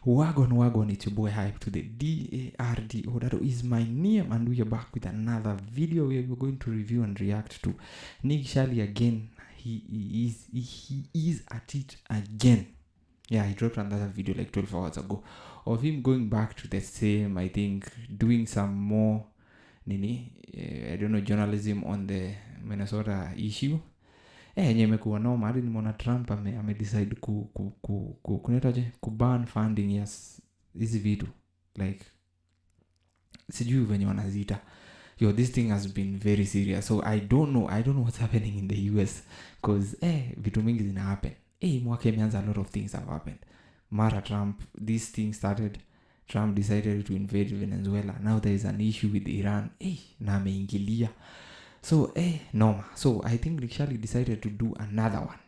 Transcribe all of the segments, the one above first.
Wagon, it's your boy Hype to the DARDO. That is my name, and we are back with another video where we're going to review and react to Nick Shirley again. He is at it again. Yeah, he dropped another video like 12 hours ago of him going back to the same, I think, doing some more journalism on the Minnesota issue. Yenye imekuwa noma hadi nimeona Trump decide ku ban funding yes hizi vitu like sijui venye wanazita. This thing has been very serious, so I don't know what's happening in the US cause vitu mingi zina happen. Mwaka imeanza, a lot of things have happened. Mara Trump, this thing started, Trump decided to invade Venezuela. Now there is an issue with Iran. Na ameingilia. So, noma. So, I think Nick Shirley decided to do another one.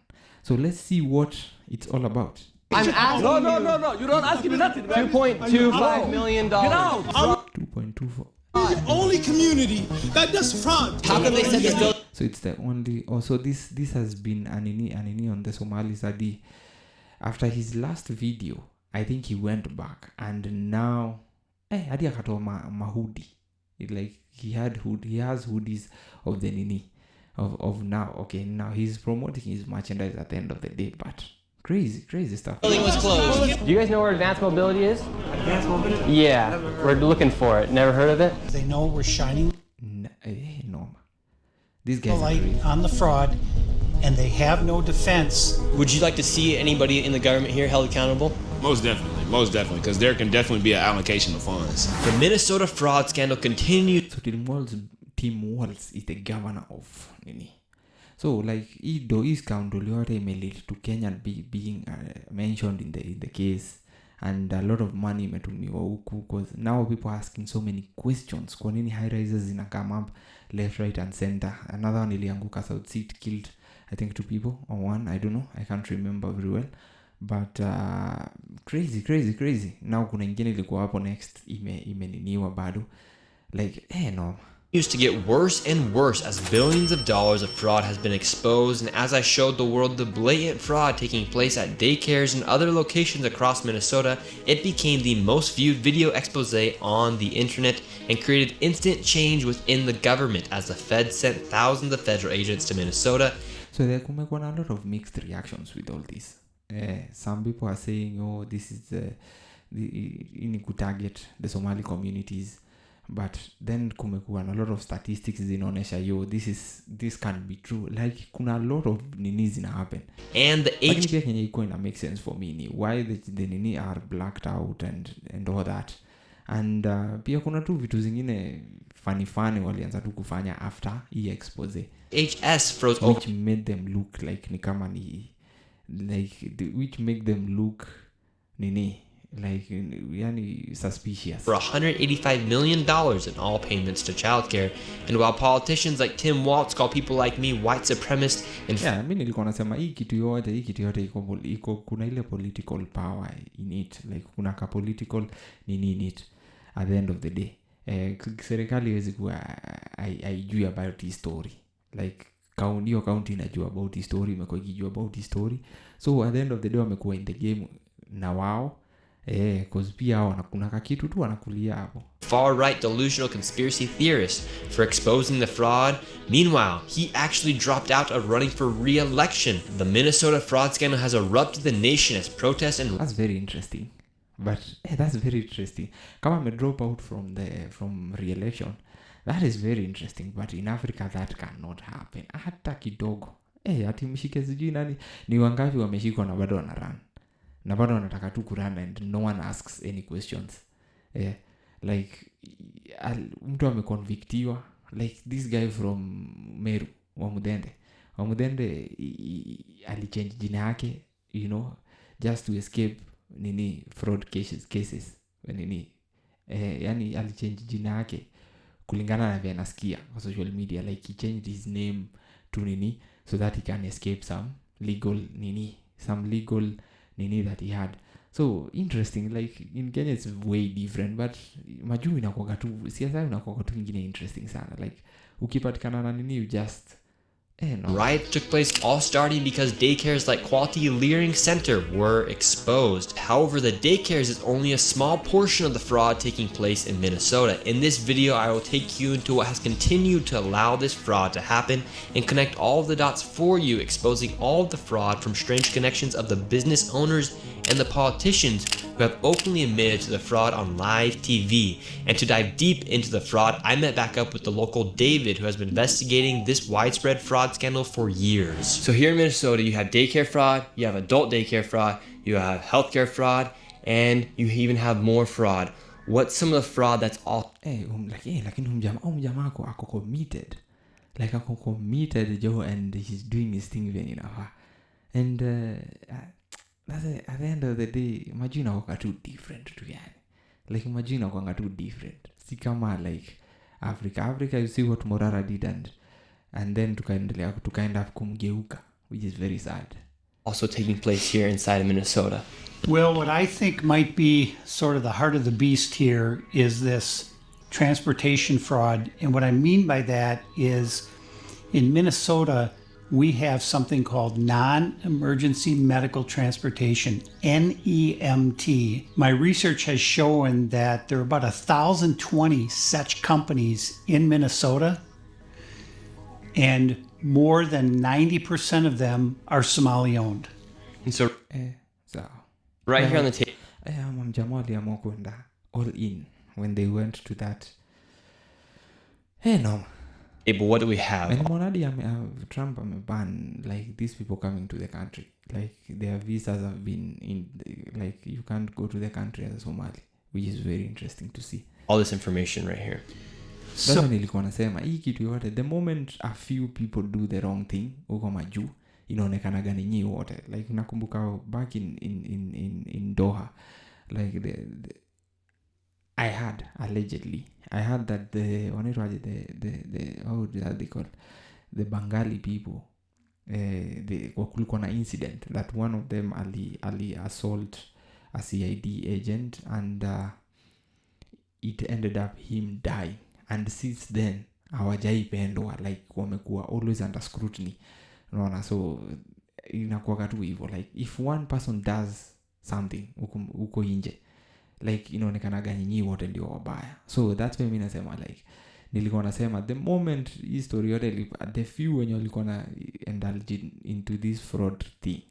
So, let's see what it's all about. I'm asking No. You don't ask me nothing, man. $2.25 million. Get out. 2.24. The only community that does fraud. How can they set this bill? So, it's the only... Also, this has been anini on the Somali Sadi. After his last video, I think he went back. And now... hadi akatoa mahudi. Like, he has hoodies of the nini of now. Okay, now he's promoting his merchandise at the end of the day, but crazy stuff. Building was closed. Do you guys know where advanced mobility is? Advanced mobility? Yeah, we're looking for it. Never heard of it? They know we're shining No. These guys the light on the fraud, and they have no defense. Would you like to see anybody in the government here held accountable? Most definitely, because there can definitely be an allocation of funds. The Minnesota fraud scandal continues. So Tim Walz is the governor of nini. So like his scandal yote imelete to Kenya being mentioned in the case, and a lot of money imetumiwa huku because now people are asking so many questions. Kwa nini high rises zina come up left, right and center? Another one ilianguka South Seat, killed I think 2 people or 1, I don't know, I can't remember very well. But crazy. Now kuna ingine ilikuwa hapo next imeniniwa bado. Like no. To get worse and worse as billions of dollars of fraud has been exposed, and as I showed the world the blatant fraud taking place at daycares and other locations across Minnesota, it became the most viewed video expose on the internet and created instant change within the government as the Fed sent thousands of federal agents to Minnesota. So there kumekuwa a lot of mixed reactions with all this. Some people are saying, this is in to target the Somali communities. But then kumekuwa a lot of statistics zinaonesha this can't be true. Like kuna a lot of nini zina happen. And the Lakini pia kenye iko ina make sense for me ni why the nini are blacked out and all that. And pia kuna tu vitu zingine funny walianza tu kufanya after hii expose. HS froze which made them look like ni kama ni which make them look nini like yani suspicious for $185 million in all payments to childcare. And while politicians like Tim Walz call people like me white supremacists and mimi nilikuwa nasema hii kitu yote iko kuna ile political power in it, like kuna ka political nini in it at the end of the day. Serikali haiwezi kuwa haijui about hii story, like hiyo county inajua about hii story, imekuwa ikijua about hii story, so at the end of the day wamekuwa in the game na wao cause pia hao kuna kitu tu wanakulia hapo. Far-right delusional conspiracy theorists for exposing the fraud. Meanwhile, he actually dropped out of running for re-election. The Minnesota fraud scandal has erupted the nation as protests and... That's very interesting. But that's very interesting. Kama ame drop out from re-election, that is very interesting. But in Africa that cannot happen. Hata kidogo. Ati mshike sijui nani ni wangapi wameshikwa na bado wanarun. Na bado wanataka tu kurun and no one asks any questions. Like mtu ameconvictiwa, like this guy from Meru wa Mudende alichange jina yake, just to escape fraud cases yani alichange jina yake kulingana na vile nasikia kwa social media, like he changed his name to so that he can escape some legal that he had. So interesting, like in Kenya it's way different, but majuu inakuwa tu siasa inakuwa tu ingine interesting sana, like ukipatikana na you just No. Riots took place all starting because daycares like Quality Learning Center were exposed. However, the daycares is only a small portion of the fraud taking place in Minnesota. In this video, I will take you into what has continued to allow this fraud to happen and connect all of the dots for you, exposing all of the fraud from strange connections of the business owners and the politicians who have openly admitted to the fraud on live TV. And to dive deep into the fraud, I met back up with the local David, who has been investigating this widespread fraud scandal for years. So here in Minnesota, you have daycare fraud, you have adult daycare fraud, you have healthcare fraud, and you even have more fraud. What's some of the fraud that's all? Lakini jamaa ako committed. Like ako committed, Joe, and he's doing his thing very enough. And at the end of the day, majina waka too different to yani. Like majina waka too different. Si kama like Africa, you see what Morara did and then tukaenda kumgeuka, which is very sad. Also taking place here inside of Minnesota. Well, what I think might be sort of the heart of the beast here is this transportation fraud. And what I mean by that is in Minnesota, we have something called non-emergency medical transportation, NEMT. My research has shown that there are about 1,020 such companies in Minnesota, and more than 90% of them are Somali-owned. And so, So right here on the table. Jamaa aliamua kwenda all in when they went to that. No. But what do we have? And Monadi, Trump ban like these people coming to the country. Like their visas have been like you can't go to the country as a Somali, which is very interesting to see. All this information right here. So nilikuwa nasema hii kitu yote, the moment a few people do the wrong thing huko majuu inaonekana gani nyi wote. Like nakumbuka back in Doha, like I heard that the how do they call the Bengali people, kulikuwa na incident that one of them ali assault a CID agent and it ended up him dying, and since then hawajaipendwa, like wamekuwa always under scrutiny, unaona. So inakuwa tu hivyo, like if one person does something uko nje, like inaonekana gani nyinyi wote ndio wabaya. So that's why mimi nasema like nilikuwa nasema the moment history yote the few when walikuwa na indulge into this fraud thing,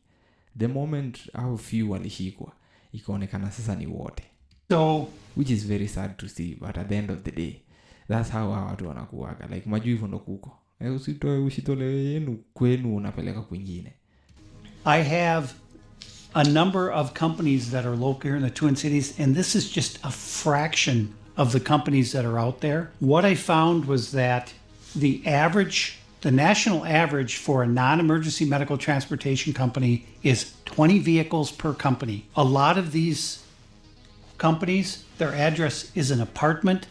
the moment how few walishikwa ikaonekana sasa ni wote. So which is very sad to see, but at the end of the day that's how watu wanakuaga, like majuu hivyo ndo kuko. Usitole yenu kwenu unapeleka kwingine. I have a number of companies that are local here in the Twin Cities, and this is just a fraction of the companies that are out there. What I found was that the national average for a non-emergency medical transportation company is 20 vehicles per company. A lot of these companies, their address is an apartment,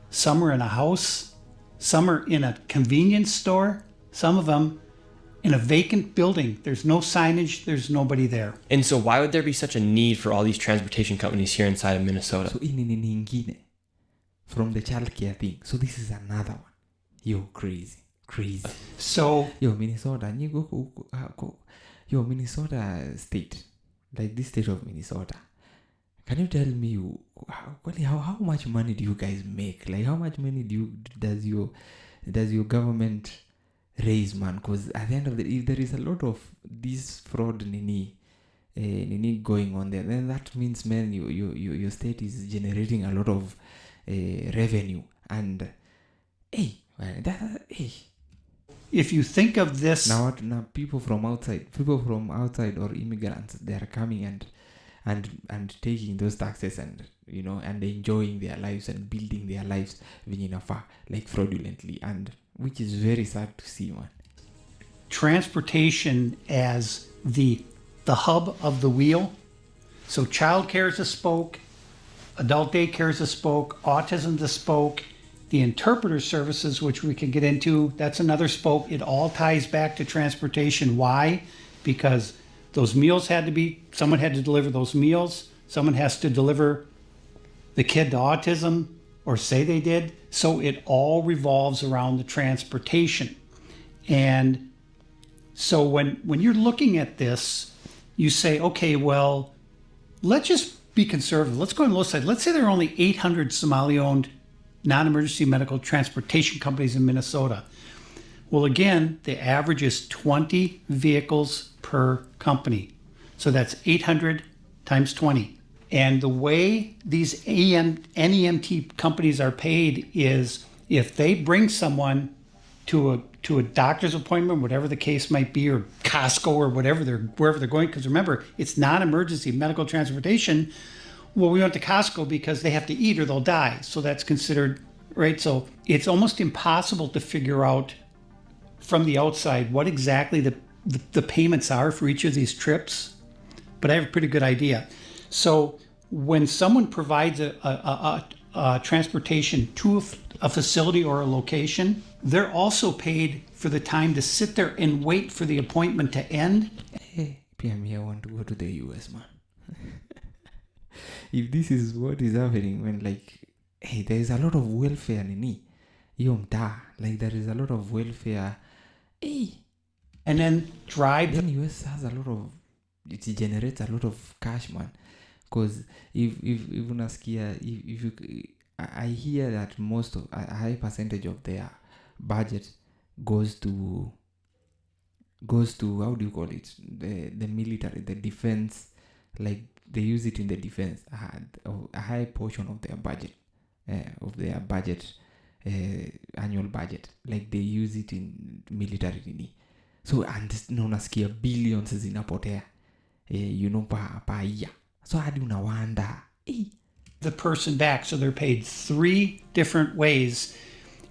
some are in a house, some are in a convenience store, some of them in a vacant building. There's no signage, there's nobody there. And so why would there be such a need for all these transportation companies here inside of Minnesota? So ini ingine from the childcare thing. So this is another one. Yo, crazy. So Minnesota, Minnesota state, like this state of Minnesota. Can you tell me how much money do you guys make? Like how much money does your government raise, man? Because at the end of the day, if there is a lot of this fraud nini going on there, then that means, man, your state is generating a lot of revenue. And if you think of this now people from outside or immigrants, they are coming and taking those taxes and and enjoying their lives and building their lives like fraudulently, and which is very sad to see, man. Transportation as the hub of the wheel. So childcare is a spoke, adult daycare is a spoke, autism is a spoke, the interpreter services, which we can get into, that's another spoke. It all ties back to transportation. Why? Because those meals someone had to deliver those meals, someone has to deliver the kid to autism, or say they did. So it all revolves around the transportation. And So when you're looking at this, you say, okay, well, let's just be conservative. Let's go on the low side. Let's say there are only 800 Somali-owned non-emergency medical transportation companies in Minnesota. Well, again, the average is 20 vehicles per company. So that's 800 times 20. And the way these NEMT companies are paid is if they bring someone to a doctor's appointment, whatever the case might be, or Costco or wherever they're going, because remember, it's non-emergency medical transportation. Well, we went to Costco because they have to eat or they'll die. So that's considered, right? So it's almost impossible to figure out from the outside what exactly the payments are for each of these trips. But I have a pretty good idea. So when someone provides a transportation to a facility or a location, they're also paid for the time to sit there and wait for the appointment to end. Hey, PME, I want to go to the US, man. If this is what is happening, when like, hey, there is a lot of welfare nini, like there is a lot of welfare, hey, And then drive. then US has a lot of, it generates a lot of cash, man. Because if unasikia, if you, I hear that most of a high percentage of their budget goes to how do you call it, the military, the defense, like they use it in the defense. A high portion of their budget, annual budget, like they use it in military. So and unasikia billions zinapotea, per year. So hadi unawanda, the person back. So they're paid 3 different ways.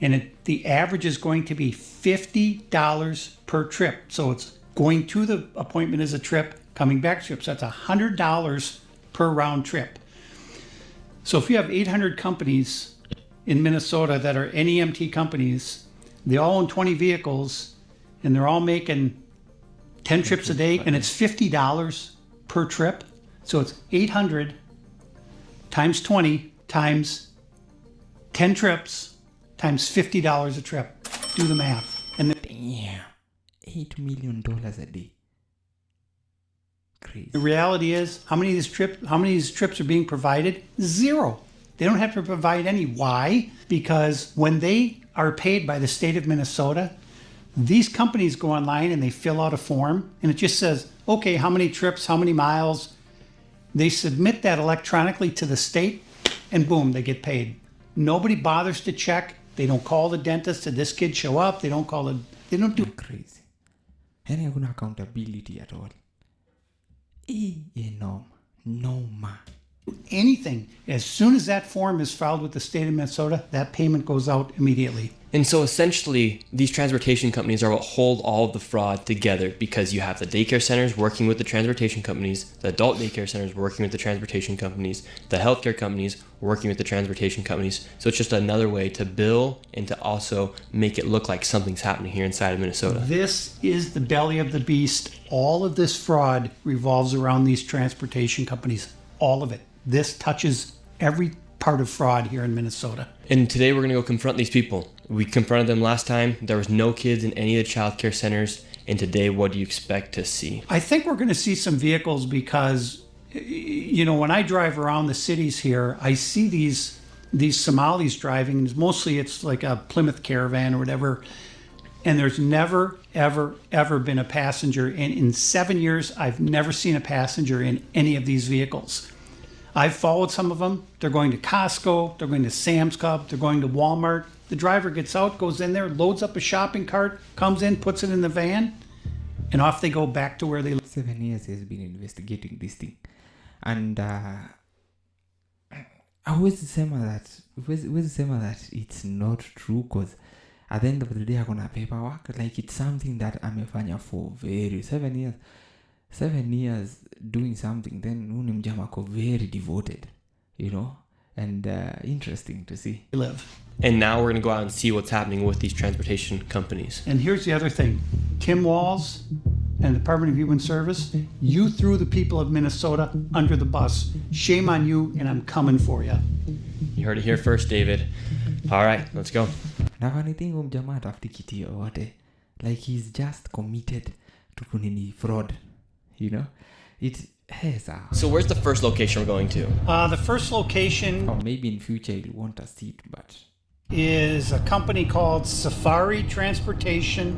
And the average is going to be $50 per trip. So it's going to the appointment as a trip, coming back trip. So that's $100 per round trip. So if you have 800 companies in Minnesota that are NEMT companies, they all own 20 vehicles, and they're all making 10 trips a day, and it's $50 per trip. So it's 800 times 20 times 10 trips times $50 a trip. Do the math. And damn, $8 million a day. Crazy. the reality is, how many of these trips are being provided? 0. They don't have to provide any. Why? Because when they are paid by the state of Minnesota, these companies go online and they fill out a form, and it just says, okay, how many trips, how many miles. They submit that electronically to the state, and boom, they get paid. Nobody bothers to check. They don't call the dentist. Did this kid show up? They don't do. Crazy. Any hakuna accountability at all. No, man. Anything. As soon as that form is filed with the state of Minnesota, that payment goes out immediately. And so essentially, these transportation companies are what hold all of the fraud together, because you have the daycare centers working with the transportation companies, the adult daycare centers working with the transportation companies, the healthcare companies working with the transportation companies. So it's just another way to bill and to also make it look like something's happening here inside of Minnesota. This is the belly of the beast. All of this fraud revolves around these transportation companies. All of it. This touches every part of fraud here in Minnesota. And today we're going to go confront these people. We confronted them last time. There was no kids in any of the child care centers. And today, what do you expect to see? I think we're going to see some vehicles because, when I drive around the cities here, I see these Somalis driving. And mostly it's like a Plymouth Caravan or whatever. And there's never, ever, ever been a passenger. And in 7 years, I've never seen a passenger in any of these vehicles. I've followed some of them. They're going to Costco. They're going to Sam's Club. They're going to Walmart. The driver gets out, goes in there, loads up a shopping cart, comes in, puts it in the van, and off they go back to where they live. 7 years has been investigating this thing. And I always say that it's not true, because at the end of the day, I'm gonna paperwork. Like, it's something that amefanya for 7 years doing something. Then unimjamako very devoted, and interesting to see. Live. And now we're going to go out and see what's happening with these transportation companies. And here's the other thing. Tim Walz and the Department of Human Service, you threw the people of Minnesota under the bus. Shame on you, and I'm coming for you. You heard it here first, David. All right, let's go. Na funny thing, jamaa tafuti kiti yoyote. Like, he's just committed to kunini fraud, you know. It has a, So where's the first location we're going to? The first location or maybe in future you want a seat, but is a company called Safari Transportation,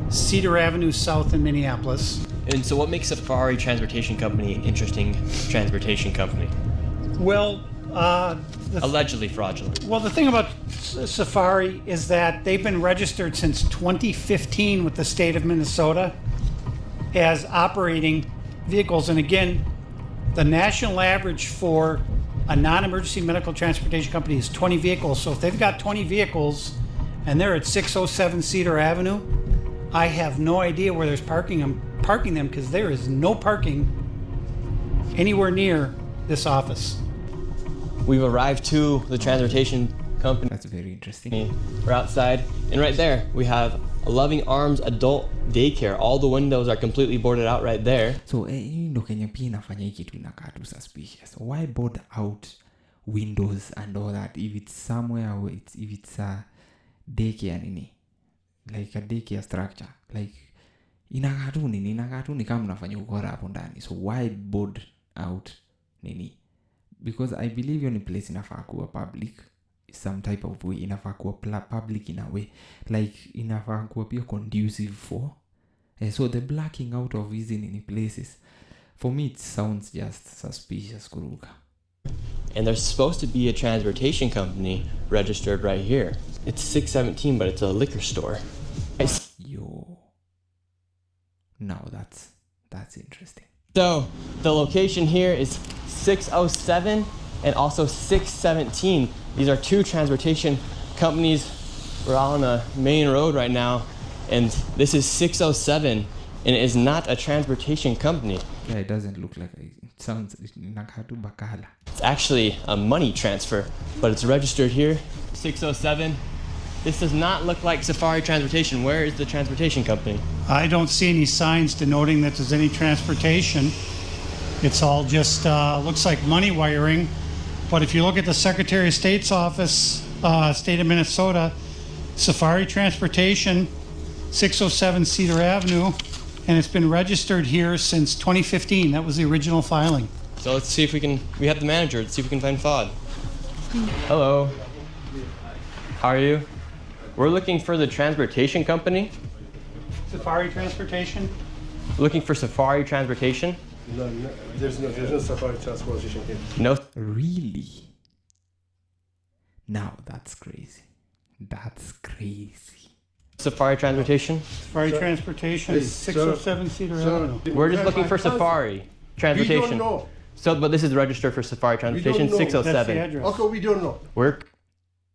Cedar Avenue South in Minneapolis. And so what makes Safari Transportation Company an interesting transportation company? Well, Allegedly fraudulent. well, the thing about Safari is that they've been registered since 2015 with the state of Minnesota as operating vehicles. And again, the national average for a non-emergency medical transportation company is 20 vehicles. So if they've got 20 vehicles and they're at 607 Cedar Avenue, I have no idea where there's parking them because there is no parking anywhere near this office. We've arrived to the transportation company. that's very interesting. We're outside, and right there we have a Loving Arms adult daycare. All the windows are completely boarded out right there. So hii ndo Kenya pia inafanya hii kitu inakaa tu suspicious. Why board out windows and all that if it's somewhere where if it's a daycare nini, like a daycare structure, like inakaa tu ni kama mnafanya ukora hapo ndani. So why board out nini? Because I believe your place inafaa kuwa public some type of way, inafaa kuwa public in a way, like inafaa kuwa pia conducive for so the blacking out of these in places, for me it sounds just suspicious kuruka. And there's supposed to be a transportation company registered right here. It's 617, but it's a liquor store. Yo, now that's interesting. So the location here is 607 and also 617. These are two transportation companies. We're on a main road right now, and this is 607, and it is not a transportation company. Yeah, it doesn't look like it sounds nakatu bakala. It's actually a money transfer, but it's registered here. 607. This does not look like Safari Transportation. Where is the transportation company? I don't see any signs denoting that there's any transportation. It's all just looks like money wiring. But if you look at the Secretary of State's office, state of Minnesota, Safari Transportation, 607 Cedar Avenue, and it's been registered here since 2015. That was the original filing. So let's see if we have the manager. Let's see if we can find Fod. Hello. How are you? We're looking for the transportation company. Safari Transportation? Looking for Safari Transportation. No, there's no Safari Transportation here. No. Really? Now that's crazy. That's crazy. Safari Transportation. Safari Transportation, Hey, 607 Cedar Avenue. We're just looking for Safari Transportation. We don't know. So, but this is registered for Safari Transportation, know. That's the 607. That's the address. Okay, we don't know. We're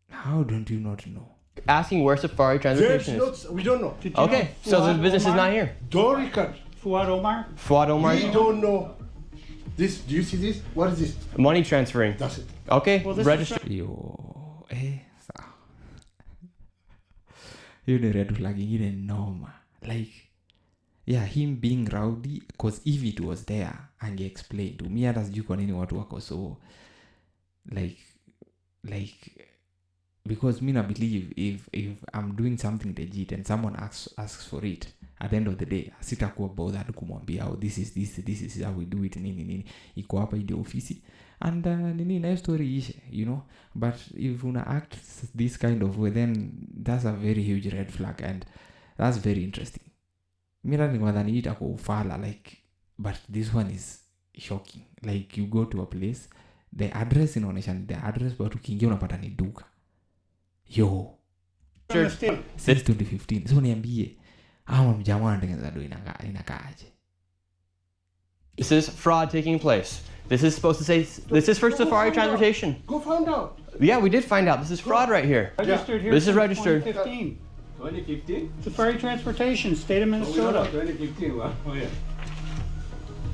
How don't you not know? asking where Safari There's Transportation is. not, we don't know. Did you Okay, know so the Fuad business is Omar? not here. Don't record. Fuad Omar? Fuad Omar. We don't know. This, do you see this? What is this? Money transferring. That's it. Okay, Well, this is register. Yo, sawa. Hiyo ni red flag ingine noma. Like, yeah, him being rowdy, because if it was there, ange-explain to me hata sijui kwa nini watu wako so, like, because me na believe if I'm doing something legit and someone asks for it, at the end of the day, sitakuwa bothered kumwambia, oh, this is how we do it, nini, iko hapa ile ofisi, and nini, na story ishe, you know. But if una act this kind of way, then that's a very huge red flag, and that's very interesting. Mira ni wadhani ita ufala, like, but this one is shocking. Like, you go to a place, the address inaonyesha the address, but ukiingia unapata ni duka. Yo, since 2015. So niambie, ama mjamaa anatengeneza do inakaaje? This is fraud taking place. This is supposed to say this is for Safari Transportation. Go find out. Yeah, we did find out. This is fraud right here. Registered here This is since registered. 2015. 2015? Safari Transportation, state of Minnesota. 2015, wow. Oh, yeah.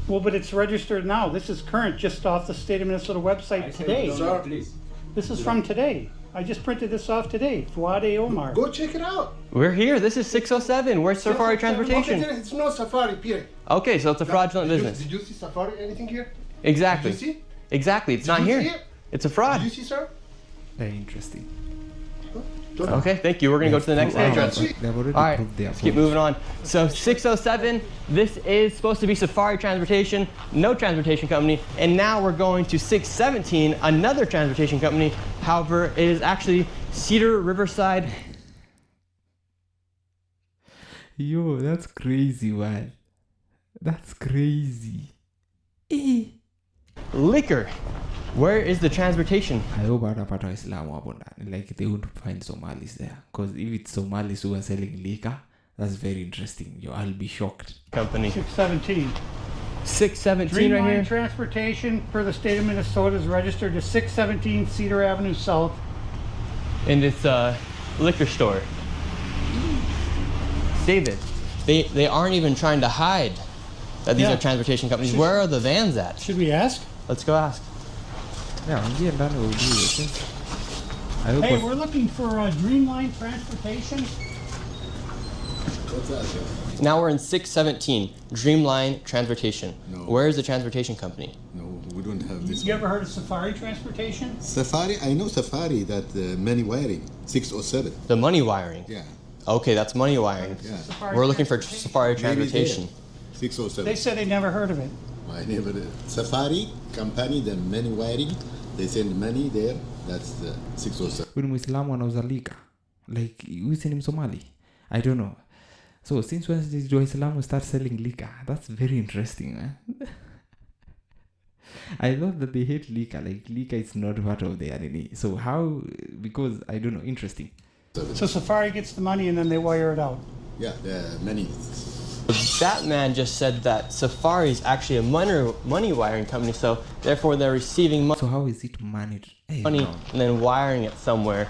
Well, but it's registered now. This is current, just off the state of Minnesota website today. Sir. Please. This is from today. I just printed this off today. Fuad Omar. Go check it out. We're here. This is 607. Where's Safari Okay, Transportation? it's no Safari, period. Okay, so it's a fraudulent business. Did you see Safari anything here? Exactly. Did you see? Exactly. It's Did not you here. see it? It's a Did fraud. you see, sir? Very interesting. Okay, thank you. We're gonna go to the next address. They've already All right, proved their let's keep point. moving on. So 607, this is supposed to be Safari Transportation, no transportation company. And now we're going to 617, another transportation company. However, it is actually Cedar Riverside. Yo, that's crazy, man. That's crazy. Eh. Liquor. Where is the transportation? I hope watapata Waislamu hapo ndani. Like they would find Somalis there. Because if it's Somalis who are selling liquor, that's very interesting. Yo, I'll be shocked. Company. 617. 617 right Dreamline here. Transportation for the state of Minnesota is registered to 617 Cedar Avenue South. And it's a liquor store. David, they aren't even trying to hide that these Yeah. are transportation companies. Where are the vans at? Should we ask? Let's go ask. Yeah, ingia ndani ujue. I hope Hey, we're looking for Dreamline Transportation. What's that, guy? Now we're in 617, Dreamline Transportation. No. Where is the transportation company? No, we don't have this You one. ever heard of Safari Transportation? Safari, I know Safari, that many wiring, 607. The money wiring. Yeah. Okay, that's money wiring. Yeah. Safari We're looking for Transportation. Safari Maybe there. Transportation. 607. They said they never heard of it. I never did. Safari company, the many wiring, they send money there. That's the 607. huyu ni Muislamu anauza liquor. Like huyu si ni Msomali. I don't know. So since when did Waislamu start selling liquor? That's very interesting, man. I love that they hate liquor. Like liquor is not part of their identity. So how? Because I don't know. Interesting. So Safari gets the money and then they wire it out. Yeah, the many. That man just said that Safari is actually a money wiring company, so therefore they're receiving So how is it managed? Hey, money no. and then wiring it somewhere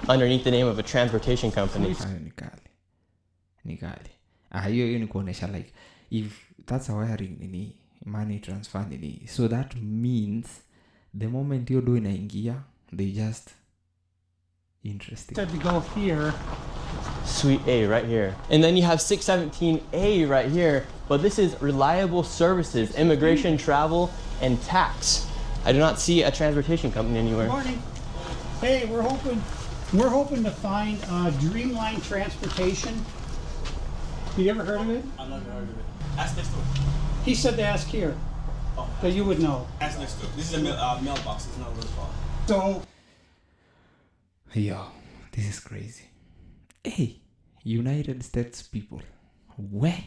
underneath the name of a transportation company. Hayo ni kali. Hiyo ni kuonesha like if that's a wiring nini money transfer nini, so that means the moment hiyo do inaingia they just interesting. Said to go here. Suite A right here. And then you have 617A right here, but this is reliable services, immigration, travel, and tax. I do not see a transportation company anywhere. Morning. Hey, we're hoping to find Dreamline Transportation. You ever heard of it? I've never heard of it. Ask next door. He said to ask here. Oh. That you would know. Ask next door. This is a mailbox. It's not a real call. So Yo, this is crazy. Hey, United States people. Where?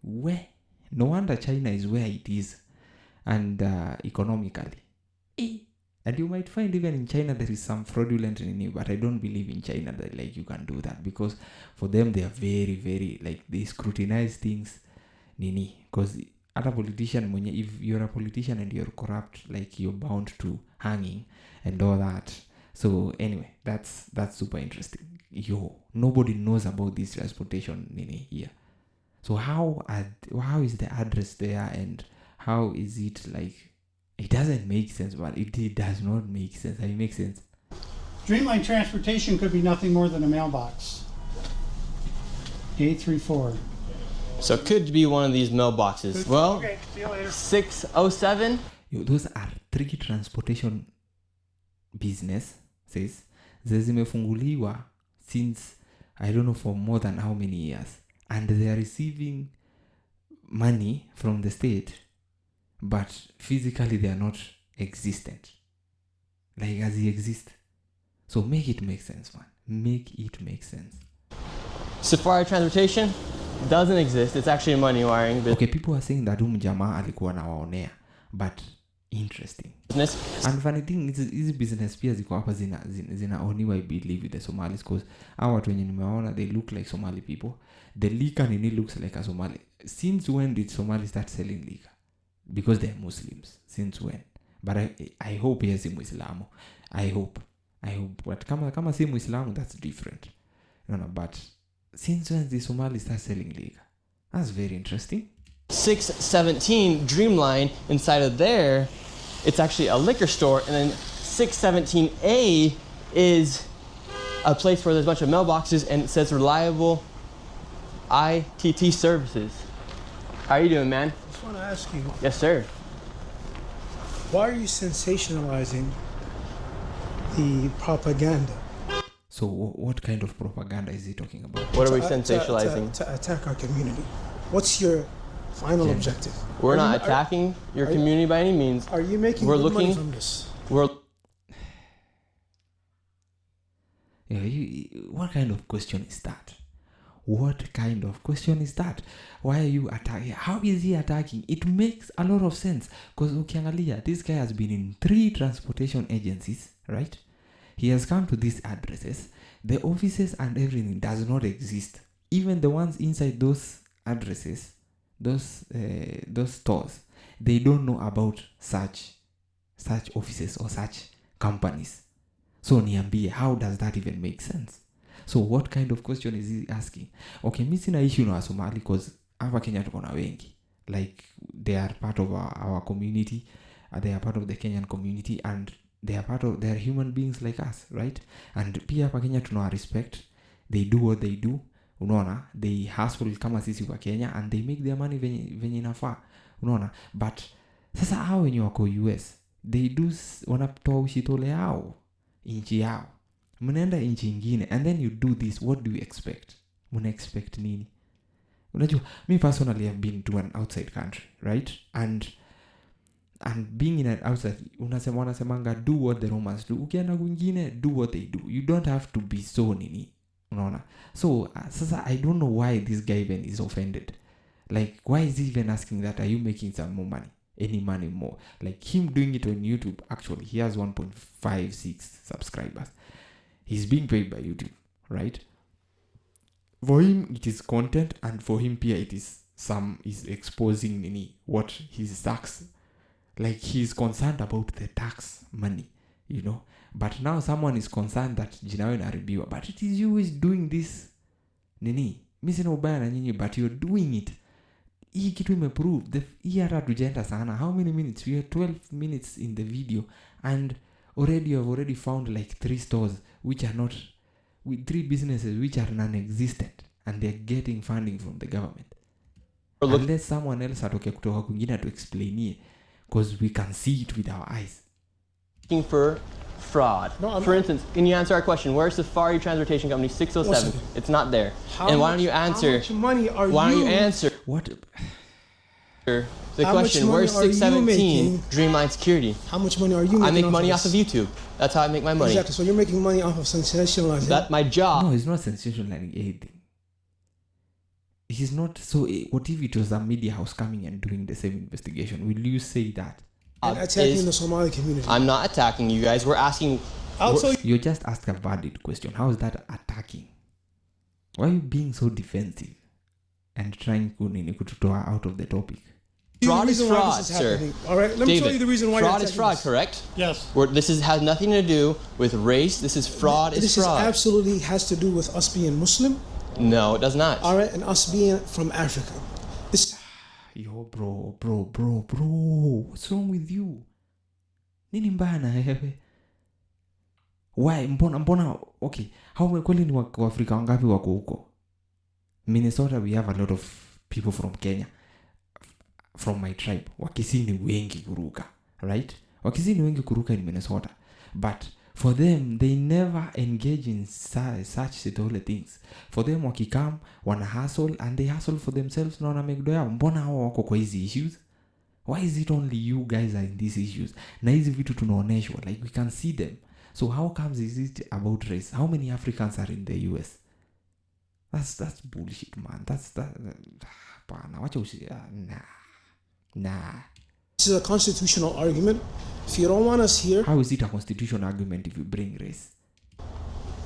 No wonder China is where it is. And economically. Hey. And you might find even in China there is some fraudulent nini, but I don't believe in China that like you can do that, because for them they are very, very like they scrutinize things nini. Because other politician, if you're a politician and you're corrupt, like you're bound to hanging and all that. So anyway, that's super interesting. Yo, nobody knows about this transportation nini here. So how is the address there, and how is it like? It doesn't make sense, but it does not make sense. It makes sense. Dreamline Transportation could be nothing more than a mailbox. 834. So it could be one of these mailboxes. Well, Okay, see you later. 607. Yo, those are 3 transportation businesses zimefunguliwa since I don't know for more than how many years, and they are receiving money from the state, but physically they are not existent, like as they exist. So make it make sense, man. Make it make sense. Safari Transportation doesn't exist. It's actually a money wiring Okay, people are saying that jamaa alikuwa nawaonea, but interesting. business. And funny thing is hizi business pia ziko hapa zinaoniwa I believe with the Somalis, because hawa watu wenye nimewaona they look like Somali people. The liquor nini looks like a Somali. Since when did Somali start selling liquor? Because they're Muslims. Since when? But I hope yes, Muislamu. I hope. But kama si Muislamu, that's different. No, but since when did Somali start selling liquor? That's very interesting. 617 Dreamline, inside of there, it's actually a liquor store, and then 617A is a place where there's a bunch of mailboxes, and it says reliable ITT services. How are you doing, man? I just want to ask you, Yes, sir. why are you sensationalizing the propaganda? So what kind of propaganda is he talking about? What are we sensationalizing? To attack our community. What's your final objective? We're not attacking your community by any means. Are you making We're good money looking- from this? We're Yeah, what kind of question is that? What kind of question is that? Why are you attacking? How is he attacking? It makes a lot of sense. Because ukiangalia, this guy has been in 3 transportation agencies, right? He has come to these addresses. The offices and everything does not exist. Even the ones inside those addresses, those stores, they don't know about such offices or such companies. So niambie, how does that even make sense? So what kind of question is he asking? Okay, mi sina issue na Somali because hapa Kenya tuko na wengi. Like they are part of our community, they are part of the Kenyan community, and they are human beings like us, right? And pia hapa Kenya tuna respect. They do what they do. Unaona, they hustle kama sisi kwa Kenya and they make their money venye inafaa. Unaona, but sasa hao wenye wako US, they do wanatoa ushitole yao inchi yao. Mnaenda inchi ingine and then you do this. What do you expect? Muna expect nini? Unajua, me personally have been to an outside country, right? And being in an outside, wanasemanga do what the Romans do. Ukienda kwingine, do what they do. You don't have to be so nini. Unaona? So sasa I don't know why this guy even is offended. Like, why is he even asking that? Are you making some more money? Any money more? Like him doing it on YouTube, actually, he has 1.56 subscribers. He's being paid by YouTube, right? For him, it is content, and for him, Pia, it is exposing what his tax. Like, he's concerned about the tax money, you know. But now someone is concerned that jinawe inaharibiwa. But it is you who is doing this. Nini? Mi sina ubaya na nyinyi, but you're doing it. Hii kitu imeprove. Hii hata tujenda sana. How many minutes? We are 12 minutes in the video. And already you have already found like 3 stores which are not, with 3 businesses which are non-existent. And they're getting funding from the government. Unless someone else atoke kutoka kwingine to explain it. Because we can see it with our eyes. looking for fraud. No, for instance, can you answer our question? Where's Safari Transportation Company 607? Listen. It's not there. And why don't you answer? How much money are Why don't you you answer What? the How much question? money Where's are you 617 making? Dreamline Security? How much money are you making? I make money of off of this? YouTube. That's how I make my money. Exactly. So you're making money off of sensationalizing. That's my job. No, it's not sensationalizing anything. He's not. So, what if it was a media house coming and doing the same investigation? Will you say that? and attacking is- the Somali community. I'm not attacking you guys. We're asking. I'll tell you. You just asked a valid question. How is that attacking? Why are you being so defensive and trying to out of the topic? Fraud the is reason why fraud, this is sir. happening. All right, let me tell you the reason why fraud you're is fraud, attacking correct? Yes. This has nothing to do with race. This is fraud. this. Is This fraud. absolutely has to do with us being Muslim, No, it does not. all right, and us being from Africa. This Yo, bro. What's wrong with you? Nini mbaya na wewe? Why? Mbona? Okay. How kweli ni Waafrika wangapi wako huko? Minnesota, we have a lot of people from Kenya. From my tribe. Wakisi ni wengi kuruka. Right? Wakisi ni wengi kuruka in Minnesota. But for them, they never engage in such little things. For them, wakikam, wana hustle, and they hustle for themselves na wana make do yao. Mbona hao wako kwa hizi issues? Why is it only you guys are in these issues? Na hizi vitu tunaoneshwa, like we can see them. So how comes is it about race? How many Africans are in the US? That's bullshit, man. Pana, wacha nah. is a constitutional argument. If you don't want us here, How is it a constitutional argument if you bring race?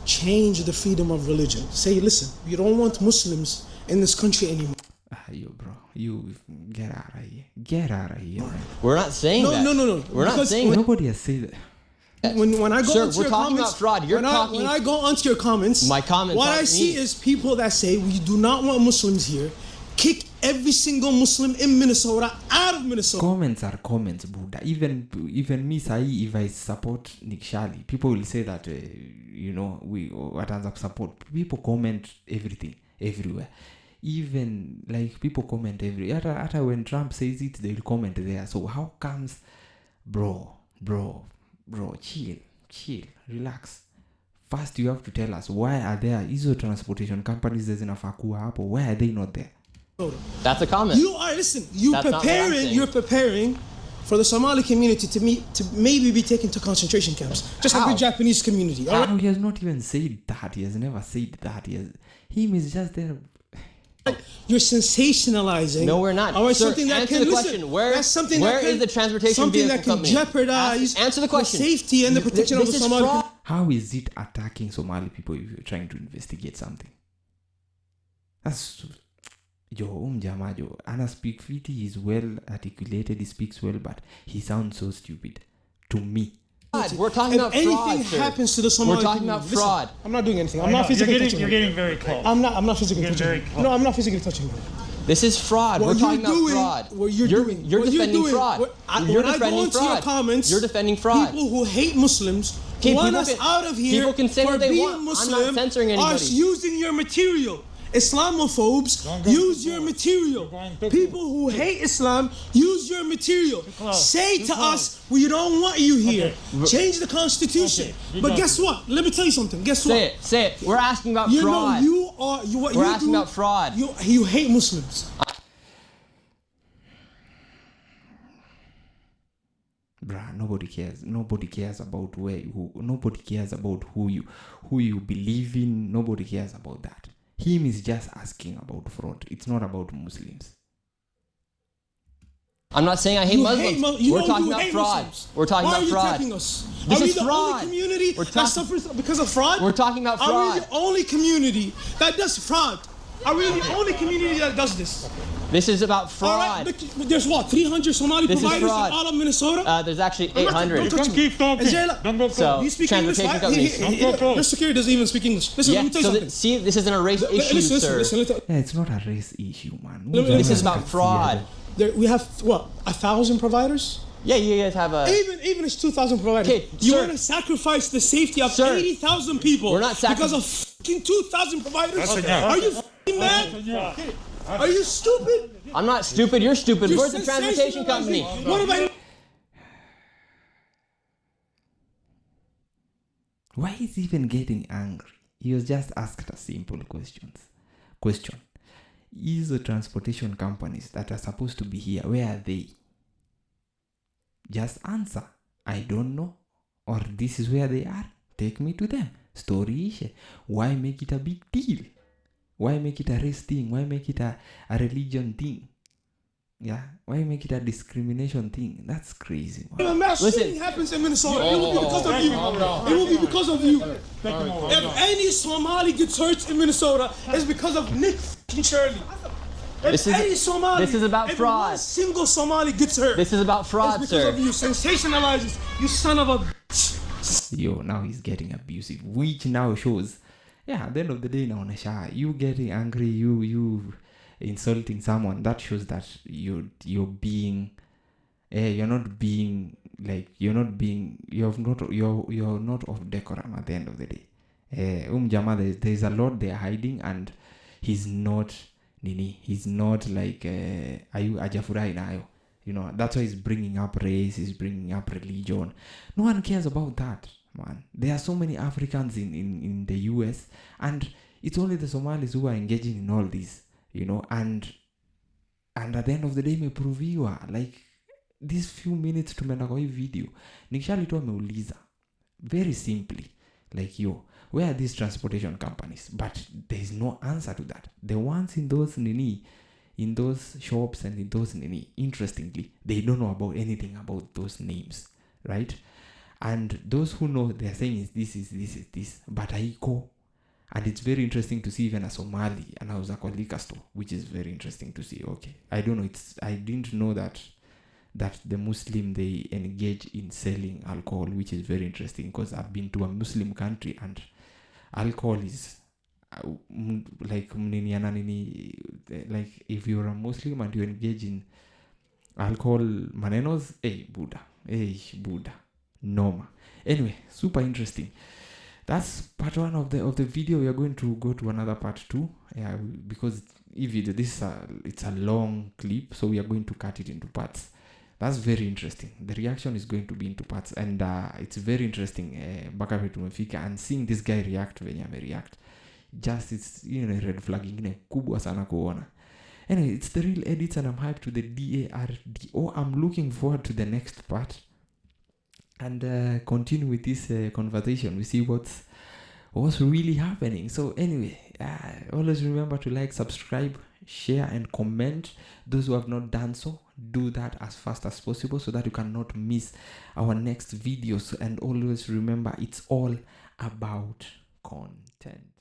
change the freedom of religion. Say, listen, we don't want Muslims in this country anymore. You bro, you get out of here. Get out of here, man. We're not saying that. No. We're not Because saying that. Nobody has said that. When I go Sir, onto we're your talking comments, about fraud. You're talking- when I go onto your comments, My comments what aren't I see me. is people that say we do not want Muslims here. Kick every single Muslim in Minnesota out of Minnesota. Comments are comments, Buddha. Even me, sahi, if I support Nick Shirley, people will say that we wataanza support. People comment everything everywhere. Even like people comment everywhere. Hata when Trump says it, they will comment there. So how comes, bro, chill, relax. first you have to tell us, why are there hizo transportation companies zinafaa kuwa hapo? Why are they not there? That's a comment. You are, listen, you're That's not what I'm saying. preparing for the Somali community to maybe be taken to concentration camps, just like How? the Japanese community. All right? He has not even said that. He has never said that. Him is just there. You're sensationalizing. No, we're not. All right, Sir, something that answer can the listen. question. Where That's something where that can, is the transportation something vehicle that can company? jeopardize Answer the question. safety and the protection of the This is Somali fraud. How is it attacking Somali people if you're trying to investigate something? That's Jamajo. Anna speak fiti, he's well articulated, he speaks well, but he sounds so stupid to me. We're talking about If fraud, anything sir. happens to the Somali We're talking about community, fraud. listen, I'm not doing anything. I'm not physically touching You're him. getting very close. I'm not physically You're touching very him. close. No, I'm not physically touching him. This is fraud. We're talking about fraud. What you're You're doing. You're what defending doing, fraud. when You're I go defending into fraud. your comments, You're defending fraud. people who hate Muslims Okay, want people us can- out of here people can say for what they being want. I'm not Muslim, censoring are anybody. using your material. Islamophobes use your material. People who hate Islam use your material. Say to us, we don't want you here. Change the constitution. But guess what? Let me tell you something. Guess what? Say it. We're asking about You know, fraud. what We're you asking do, about fraud. You hate Muslims. Bruh, nobody cares. Nobody cares about nobody cares about who you believe in. Nobody cares about that. Him is just asking about fraud. It's not about Muslims. I'm not saying I hate You Muslims. hate We're you talking about hate fraud. Muslims. We're talking Why about are you fraud. attacking us? This are we is the fraud. only community We're that suffers because of fraud? We're talking about Are fraud. we the only community that does fraud? Are we the only community that does this? This is about All fraud. right, but there's what, 300 Somali This is providers in fraud. all of Minnesota? There's actually Don't 800. touch me. Is there like- So, you speak English, transportation right? companies. Your security doesn't even speak English. Listen, Yeah, let me tell you so something. see, this isn't a race issue, Listen, sir. listen. Yeah, it's not a race issue, man. This is about fraud. We have, what, 1,000 providers? Yeah, you guys have a... Even it's 2,000 providers. Okay, You sir. want to sacrifice the safety of Sir. 80,000 people We're not because of fucking 2,000 providers? Are you fucking mad? Are you stupid? I'm not stupid, you're stupid. You're Where's the transportation company? What have I... Why is he even getting angry? He was just asked a simple question. Is the transportation companies that are supposed to be here, where are they? Just answer. I don't know. Or this is where they are. Take me to them. Story issue. Why make it a big deal? Why make it a race thing? Why make it a religion thing? Yeah? Why make it a discrimination thing? That's crazy, man. If a mass shooting happens in Minnesota, it will be because of you. It will be because of you. If any Somali gets hurt in Minnesota, it's because of Nick and Shirley. If any Somali, this is about if fraud. one single Somali gets hurt, This is about fraud, it's because sir. of you. Sensationalizes, you son of a bitch. Yo, now he's getting abusive, which now shows, yeah, at the end of the day, naonesha, you getting angry, you insulting someone, that shows that you're being, you're not of decorum at the end of the day. Jama, there's a lot they're hiding, and he's not like ayu ajafurahi nayo. You know, that's why he's bringing up race, he's bringing up religion. No one cares about that, man. There are so many Africans in the US, and it's only the Somalis who are engaging in all this, you know, and at the end of the day, meproviwa, like, these few minutes tumeenda kwa hii video, nikishalitu ameuliza, very simply, like, yo, where are these transportation companies? But there is no answer to that. The ones in those shops and in those interestingly, they don't know about anything about those names, right? And those who know, they're saying is this, but haiko. And it's very interesting to see even a Somali anauza kwa liquor store, which is very interesting to see. Okay, I don't know, I didn't know that the Muslim, they engage in selling alcohol, which is very interesting, because I've been to a Muslim country and alcohol is like if you're a Muslim and you engage in alcohol manenos, Buddha, Noma. Anyway, super interesting. That's part one of the video. We are going to go to another part two, because if it's a long clip, so we are going to cut it into parts. That's very interesting. The reaction is going to be into parts, and it's very interesting mpaka vile tumefika, and seeing this guy react venye amereact, just it's red flag ingine kubwa sana kuona. Anyway, it's the real edits, and I'm hyped to the DARDO. I'm looking forward to the next part and continue with this conversation. We see what's really happening. So anyway, always remember to like, subscribe, share, and comment. Those who have not done so, do that as fast as possible so that you cannot miss our next videos. And always remember, it's all about content.